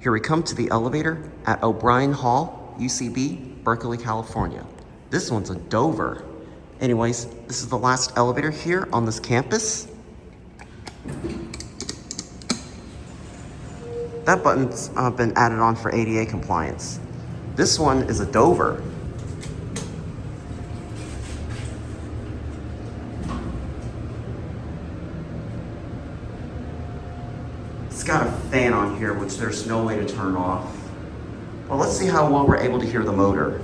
Here we come to the elevator at O'Brien Hall, UCB, Berkeley, California. This one's a Dover. Anyways, this is the last elevator here on this campus. That button's been added on for ADA compliance. This one is a Dover. It's got a fan on here, which there's no way to turn off. Well, let's see how well we're able to hear the motor.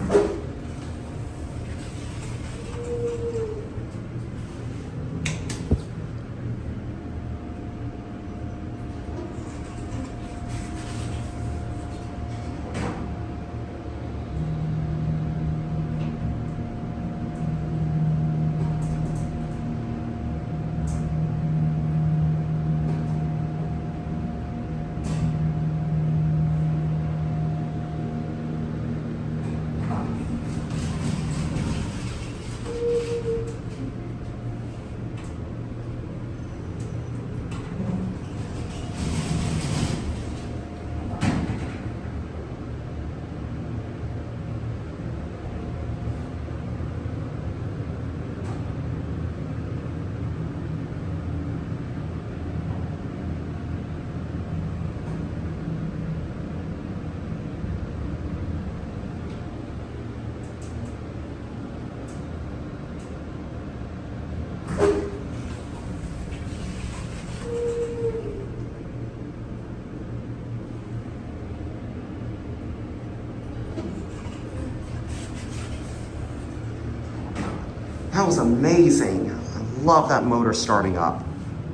That was amazing. I love that motor starting up.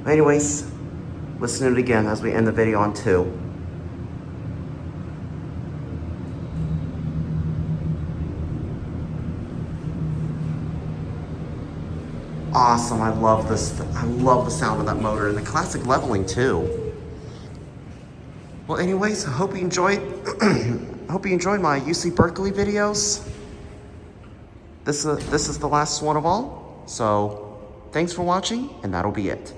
Anyways, listen to it again as we end the video on 2. Awesome, I love this. I love the sound of that motor and the classic leveling too. Well, anyways, I hope you enjoyed my UC Berkeley videos. This is the last one of all. So thanks for watching, and that'll be it.